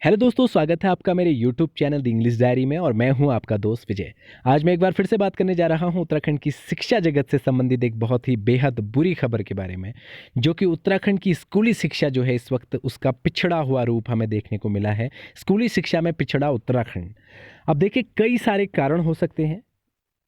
Hello दोस्तों, स्वागत है आपका मेरे YouTube channel the English diary में और मैं हूं आपका दोस्त विजय। आज मैं एक बार फिर से बात करने जा रहा हूं उत्तराखंड की शिक्षा जगत से संबंधित एक बहुत ही बेहद बुरी खबर के बारे में, जो कि उत्तराखंड की स्कूली शिक्षा जो है इस वक्त उसका पिछड़ा हुआ रूप हमें देखने को मिला है। स्कूली शिक्षा में पिछड़ा उत्तराखंड। अब देखिए, कई सारे कारण हो सकते हैं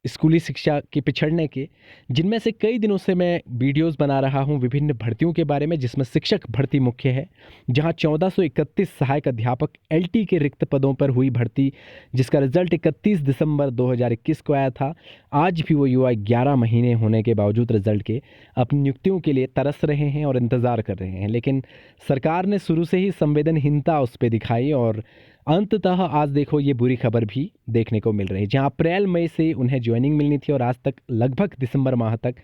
स्कूली शिक्षा के पिछड़ने के, जिनमें से कई दिनों से मैं वीडियोस बना रहा हूं विभिन्न भर्तियों के बारे में, जिसमें शिक्षक भर्ती मुख्य है, जहां 1431 सहायक अध्यापक एलटी के रिक्त पदों पर हुई भर्ती, जिसका रिजल्ट 31 दिसंबर 2021 को आया था। आज भी वो युवा 11 महीने होने के बावजूद रिजल्ट के अपनी नियुक्तियों के लिए तरस रहे हैं और इंतज़ार कर रहे हैं, लेकिन सरकार ने शुरू से ही संवेदनहीनता उस पर दिखाई और अंततः आज देखो ये बुरी खबर भी देखने को मिल रही है। जहां अप्रैल मई से उन्हें ज्वाइनिंग मिलनी थी और आज तक लगभग दिसंबर माह तक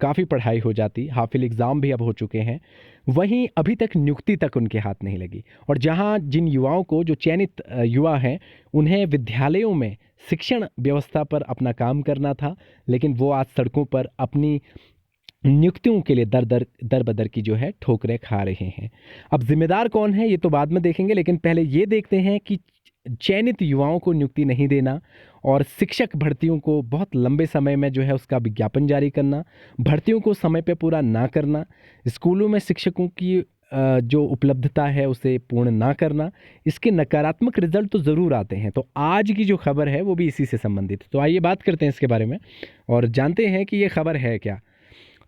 काफ़ी पढ़ाई हो जाती, हाफिल एग्ज़ाम भी अब हो चुके हैं, वहीं अभी तक नियुक्ति तक उनके हाथ नहीं लगी। और जहां जिन युवाओं को, जो चयनित युवा हैं, उन्हें विद्यालयों में शिक्षण व्यवस्था पर अपना काम करना था, लेकिन वो आज सड़कों पर अपनी नियुक्तियों के लिए दर बदर की जो है ठोकरें खा रहे हैं। अब जिम्मेदार कौन है ये तो बाद में देखेंगे, लेकिन पहले ये देखते हैं कि चयनित युवाओं को नियुक्ति नहीं देना और शिक्षक भर्तियों को बहुत लंबे समय में जो है उसका विज्ञापन जारी करना, भर्तियों को समय पे पूरा ना करना, स्कूलों में शिक्षकों की जो उपलब्धता है उसे पूर्ण ना करना, इसके नकारात्मक रिजल्ट तो ज़रूर आते हैं। तो आज की जो खबर है वो भी इसी से संबंधित है। तो आइए बात करते हैं इसके बारे में और जानते हैं कि ये खबर है क्या।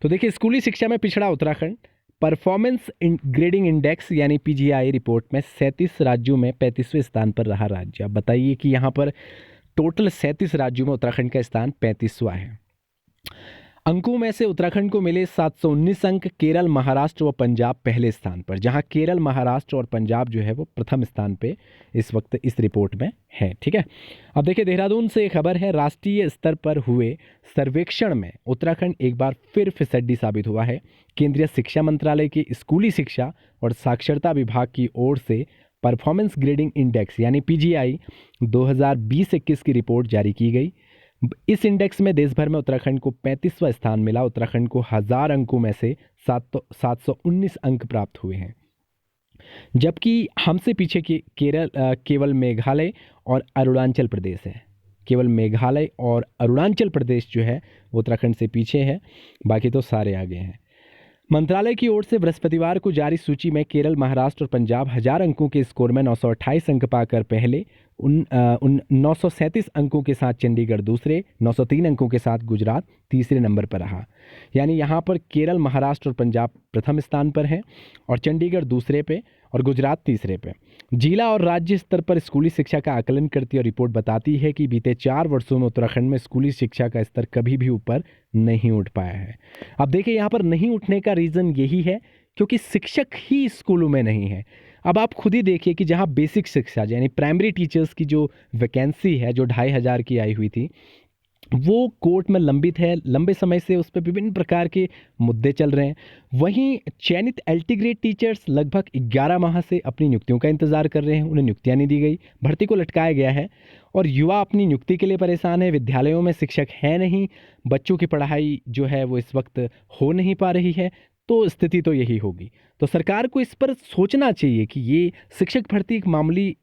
तो देखिए, स्कूली शिक्षा में पिछड़ा उत्तराखंड। परफॉर्मेंस ग्रेडिंग इंडेक्स यानी पीजीआई रिपोर्ट में 37 राज्यों में 35वें स्थान पर रहा राज्य। अब बताइए कि यहाँ पर टोटल 37 राज्यों में उत्तराखंड का स्थान 35वां है। अंकों में से उत्तराखंड को मिले 719 अंक, केरल, महाराष्ट्र व पंजाब पहले स्थान पर, जहां केरल, महाराष्ट्र और पंजाब जो है वो प्रथम स्थान पे इस वक्त इस रिपोर्ट में है। ठीक है। अब देखिए, देहरादून से खबर है, राष्ट्रीय स्तर पर हुए सर्वेक्षण में उत्तराखंड एक बार फिर फिसड्डी साबित हुआ है। केंद्रीय शिक्षा मंत्रालय के स्कूली शिक्षा और साक्षरता विभाग की ओर से परफॉर्मेंस ग्रेडिंग इंडेक्स यानी पीजीआई 2020-21 की रिपोर्ट जारी की गई। इस इंडेक्स में देश भर में उत्तराखंड को 35वां स्थान मिला। उत्तराखंड को 1000 अंकों में से 719 अंक प्राप्त हुए हैं, जबकि हमसे पीछे केवल मेघालय और अरुणाचल प्रदेश है। केवल मेघालय और अरुणाचल प्रदेश जो है वो उत्तराखंड से पीछे है, बाकी तो सारे आगे हैं। मंत्रालय की ओर से बृहस्पतिवार को जारी सूची में केरल, महाराष्ट्र और पंजाब 1000 अंकों के स्कोर में 928 अंक पाकर पहले, उन 937 अंकों के साथ चंडीगढ़ दूसरे, 903 अंकों के साथ गुजरात तीसरे नंबर पर रहा। यानी यहाँ पर केरल, महाराष्ट्र और पंजाब प्रथम स्थान पर हैं और चंडीगढ़ दूसरे पे और गुजरात तीसरे पे। जिला और राज्य स्तर पर स्कूली शिक्षा का आकलन करती और रिपोर्ट बताती है कि बीते 4 वर्षों में उत्तराखंड में स्कूली शिक्षा का स्तर कभी भी ऊपर नहीं उठ पाया है। अब देखिए, यहाँ पर नहीं उठने का रीज़न यही है क्योंकि शिक्षक ही स्कूलों में नहीं है। अब आप खुद ही देखिए कि जहाँ बेसिक शिक्षा यानी प्राइमरी टीचर्स की जो वैकेंसी है, जो 2500 की आई हुई थी, वो कोर्ट में लंबित है। लंबे समय से उस पर विभिन्न प्रकार के मुद्दे चल रहे हैं। वहीं चयनित एलटी ग्रेड टीचर्स लगभग 11 माह से अपनी नियुक्तियों का इंतजार कर रहे हैं, उन्हें नियुक्तियां नहीं दी गई, भर्ती को लटकाया गया है और युवा अपनी नियुक्ति के लिए परेशान है। विद्यालयों में शिक्षक है नहीं, बच्चों की पढ़ाई जो है वो इस वक्त हो नहीं पा रही है। तो स्थिति तो यही होगी। तो सरकार को इस पर सोचना चाहिए कि ये शिक्षक भर्ती एक मामूली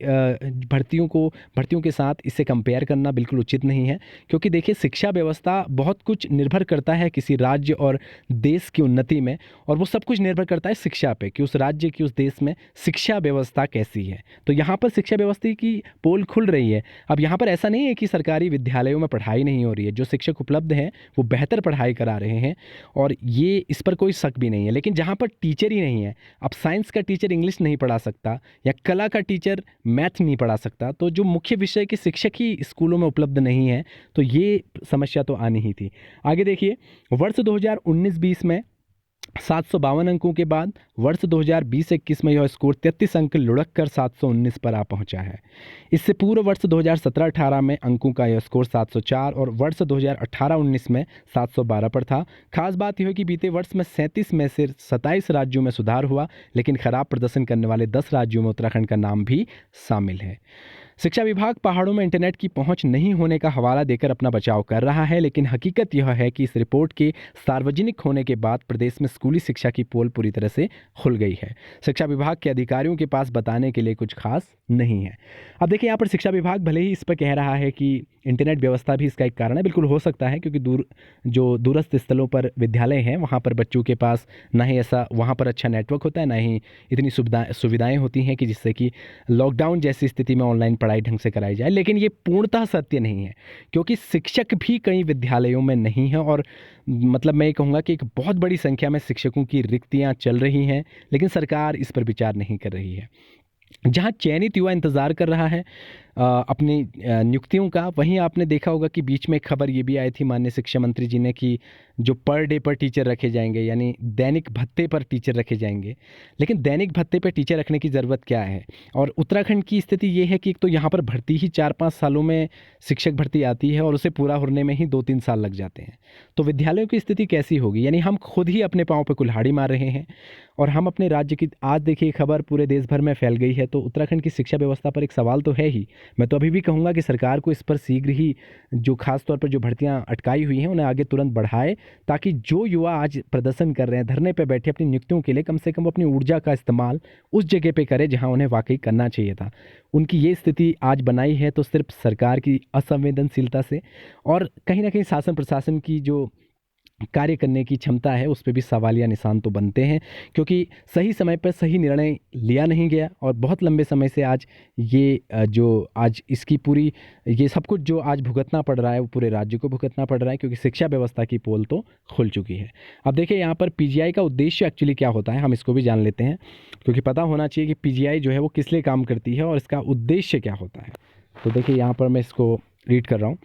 भर्तियों के साथ इसे कंपेयर करना बिल्कुल उचित नहीं है, क्योंकि देखिए, शिक्षा व्यवस्था बहुत कुछ निर्भर करता है किसी राज्य और देश की उन्नति में, और वो सब कुछ निर्भर करता है शिक्षा पे कि उस राज्य की, उस देश में शिक्षा व्यवस्था कैसी है। तो यहाँ पर शिक्षा व्यवस्था की पोल खुल रही है। अब यहाँ पर ऐसा नहीं है कि सरकारी विद्यालयों में पढ़ाई नहीं हो रही है, जो शिक्षक उपलब्ध हैं वो बेहतर पढ़ाई करा रहे हैं और ये इस पर कोई शक भी नहीं है। लेकिन जहाँ पर टीचर ही नहीं है, अब साइंस का टीचर इंग्लिश नहीं पढ़ा सकता या कला का टीचर मैथ नहीं पढ़ा सकता, तो जो मुख्य विषय के शिक्षक ही स्कूलों में उपलब्ध नहीं है, तो ये समस्या तो आनी ही थी। आगे देखिए, वर्ष 2019-20 में 752 अंकों के बाद वर्ष 2020-21 में यह स्कोर 33 अंक लुढ़क कर 719 पर आ पहुंचा है। इससे पूर्व वर्ष 2017-18 में अंकों का यह स्कोर 704 और वर्ष 2018-19 में 712 पर था। खास बात यह है कि बीते वर्ष में 37 में से 27 राज्यों में सुधार हुआ, लेकिन खराब प्रदर्शन करने वाले 10 राज्यों में उत्तराखंड का नाम भी शामिल है। शिक्षा विभाग पहाड़ों में इंटरनेट की पहुंच नहीं होने का हवाला देकर अपना बचाव कर रहा है, लेकिन हकीकत यह है कि इस रिपोर्ट के सार्वजनिक होने के बाद प्रदेश में स्कूली शिक्षा की पोल पूरी तरह से खुल गई है। शिक्षा विभाग के अधिकारियों के पास बताने के लिए कुछ खास नहीं है। अब देखिए, यहाँ पर शिक्षा विभाग भले ही इस पर कह रहा है कि इंटरनेट व्यवस्था भी इसका एक कारण है, बिल्कुल हो सकता है, क्योंकि दूरस्थ स्थलों पर विद्यालय हैं, वहाँ पर बच्चों के पास ना ही ऐसा वहाँ पर अच्छा नेटवर्क होता है, ना ही इतनी सुविधाएं होती हैं कि जिससे कि लॉकडाउन जैसी स्थिति में ऑनलाइन पढ़ाई ढंग से कराई जाए। लेकिन ये पूर्णतः सत्य नहीं है, क्योंकि शिक्षक भी कई विद्यालयों में नहीं हैं, और मतलब मैं ये कहूँगा कि एक बहुत बड़ी संख्या में शिक्षकों की रिक्तियाँ चल रही हैं, लेकिन सरकार इस पर विचार नहीं कर रही है। जहाँ चयनित युवा इंतज़ार कर रहा है अपनी नियुक्तियों का, वहीं आपने देखा होगा कि बीच में एक खबर ये भी आई थी माननीय शिक्षा मंत्री जी ने कि जो पर डे पर टीचर रखे जाएंगे, यानी दैनिक भत्ते पर टीचर रखे जाएंगे। लेकिन दैनिक भत्ते पर टीचर रखने की ज़रूरत क्या है? और उत्तराखंड की स्थिति ये है कि एक तो यहाँ पर भर्ती ही 4-5 सालों में शिक्षक भर्ती आती है, और उसे पूरा होने में ही 2-3 साल लग जाते हैं। तो विद्यालयों की स्थिति कैसी होगी? यानी हम खुद ही अपने पाँव पर कुल्हाड़ी मार रहे हैं, और हम अपने राज्य की, आज देखिए खबर पूरे देश भर में फैल गई है, तो उत्तराखंड की शिक्षा व्यवस्था पर एक सवाल तो है ही। मैं तो अभी भी कहूँगा कि सरकार को इस पर शीघ्र ही जो खास तौर पर जो भर्तियां अटकाई हुई हैं उन्हें आगे तुरंत बढ़ाए, ताकि जो युवा आज प्रदर्शन कर रहे हैं, धरने पर बैठे अपनी नियुक्तियों के लिए, कम से कम अपनी ऊर्जा का इस्तेमाल उस जगह पे करें जहां उन्हें वाकई करना चाहिए था। उनकी ये स्थिति आज बनाई है तो सिर्फ सरकार की असंवेदनशीलता से, और कहीं ना कहीं शासन प्रशासन की जो कार्य करने की क्षमता है उस पे भी सवालिया निशान तो बनते हैं, क्योंकि सही समय पर सही निर्णय लिया नहीं गया, और बहुत लंबे समय से आज ये जो आज इसकी पूरी ये सब कुछ जो आज भुगतना पड़ रहा है वो पूरे राज्य को भुगतना पड़ रहा है, क्योंकि शिक्षा व्यवस्था की पोल तो खुल चुकी है। अब देखिए, यहाँ पर पीजीआई का उद्देश्य एक्चुअली क्या होता है, हम इसको भी जान लेते हैं, क्योंकि पता होना चाहिए कि पीजीआई जो है वो किस लिए काम करती है और इसका उद्देश्य क्या होता है। तो देखिए, यहाँ पर मैं इसको रीड कर रहा हूँ।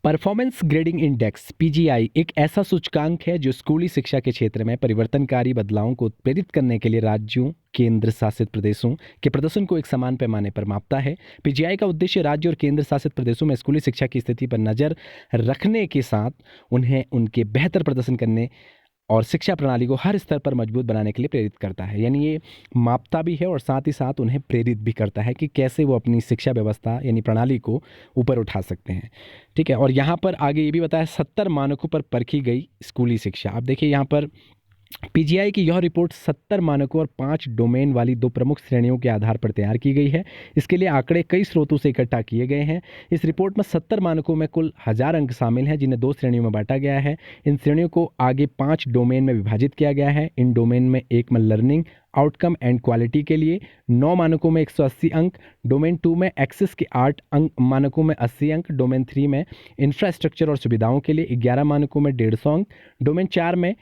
परफॉर्मेंस ग्रेडिंग इंडेक्स पीजीआई एक ऐसा सूचकांक है जो स्कूली शिक्षा के क्षेत्र में परिवर्तनकारी बदलावों को उत्प्रेरित करने के लिए राज्यों, केंद्र शासित प्रदेशों के प्रदर्शन को एक समान पैमाने पर मापता है। पीजीआई का उद्देश्य राज्य और केंद्र शासित प्रदेशों में स्कूली शिक्षा की स्थिति पर नज़र रखने के साथ उन्हें उनके बेहतर प्रदर्शन करने और शिक्षा प्रणाली को हर स्तर पर मजबूत बनाने के लिए प्रेरित करता है। यानी ये मापता भी है और साथ ही साथ उन्हें प्रेरित भी करता है कि कैसे वो अपनी शिक्षा व्यवस्था यानी प्रणाली को ऊपर उठा सकते हैं। ठीक है, और यहाँ पर आगे ये भी बताया 70 मानकों पर परखी गई स्कूली शिक्षा। अब देखिए, यहाँ पर पीजीआई की यह रिपोर्ट 70 मानकों और 5 डोमेन वाली 2 प्रमुख श्रेणियों के आधार पर तैयार की गई है। इसके लिए आंकड़े कई स्रोतों से इकट्ठा किए गए हैं। इस रिपोर्ट में 70 मानकों में कुल 1000 अंक शामिल हैं, जिन्हें 2 श्रेणियों में बांटा गया है। इन श्रेणियों को आगे 5 डोमेन में विभाजित किया गया है। इन डोमेन में एक में लर्निंग आउटकम एंड क्वालिटी के लिए 9 मानकों में 180 अंक, डोमेन 2 में एक्सेस के 8 अंक मानकों में 80 अंक, डोमेन 3 में इंफ्रास्ट्रक्चर और सुविधाओं के लिए 11 मानकों में 150 अंक, डोमेन 4 में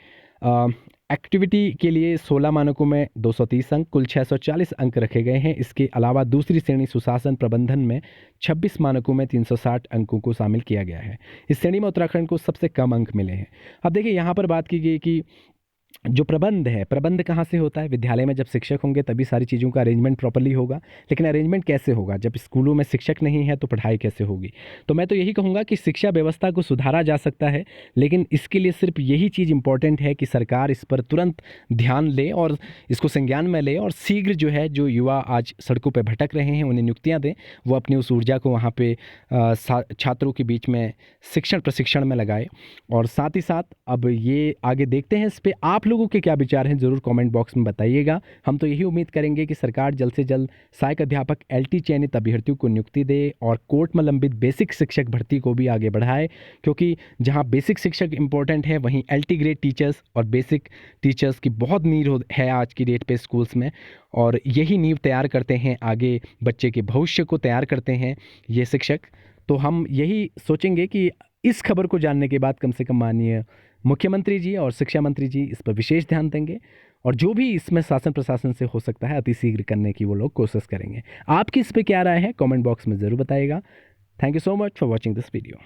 एक्टिविटी के लिए 16 मानकों में 230 अंक, कुल 640 अंक रखे गए हैं। इसके अलावा दूसरी श्रेणी सुशासन प्रबंधन में 26 मानकों में 360 अंकों को शामिल किया गया है। इस श्रेणी में उत्तराखंड को सबसे कम अंक मिले हैं। अब देखिए, यहाँ पर बात की गई कि जो प्रबंध है, प्रबंध कहाँ से होता है? विद्यालय में जब शिक्षक होंगे तभी सारी चीज़ों का अरेंजमेंट प्रॉपर्ली होगा, लेकिन अरेंजमेंट कैसे होगा जब स्कूलों में शिक्षक नहीं है? तो पढ़ाई कैसे होगी? तो मैं तो यही कहूँगा कि शिक्षा व्यवस्था को सुधारा जा सकता है, लेकिन इसके लिए सिर्फ यही चीज़ इंपॉर्टेंट है कि सरकार इस पर तुरंत ध्यान ले और इसको संज्ञान में ले, और शीघ्र जो है जो युवा आज सड़कों पर भटक रहे हैं उन्हें नियुक्तियाँ दें, वो अपनी उस ऊर्जा को वहाँ पर छात्रों के बीच में शिक्षण प्रशिक्षण में लगाए। और साथ ही साथ अब ये आगे देखते हैं, इस पर आप लोगों के क्या विचार हैं ज़रूर कमेंट बॉक्स में बताइएगा। हम तो यही उम्मीद करेंगे कि सरकार जल्द से जल्द सहायक अध्यापक एलटी चयनित अभ्यर्थियों को नियुक्ति दे और कोर्ट में लंबित बेसिक शिक्षक भर्ती को भी आगे बढ़ाए, क्योंकि जहां बेसिक शिक्षक इंपॉर्टेंट है वहीं एलटी ग्रेड टीचर्स और बेसिक टीचर्स की बहुत नीड है आज की डेट पे स्कूल्स में, और यही नींव तैयार करते हैं, आगे बच्चे के भविष्य को तैयार करते हैं ये शिक्षक। तो हम यही सोचेंगे कि इस खबर को जानने के बाद कम से कम माननीय मुख्यमंत्री जी और शिक्षा मंत्री जी इस पर विशेष ध्यान देंगे, और जो भी इसमें शासन प्रशासन से हो सकता है अति शीघ्र करने की वो लोग कोशिश करेंगे। आपकी इस पर क्या राय है कमेंट बॉक्स में ज़रूर बताइएगा। Thank you so much for watching this video.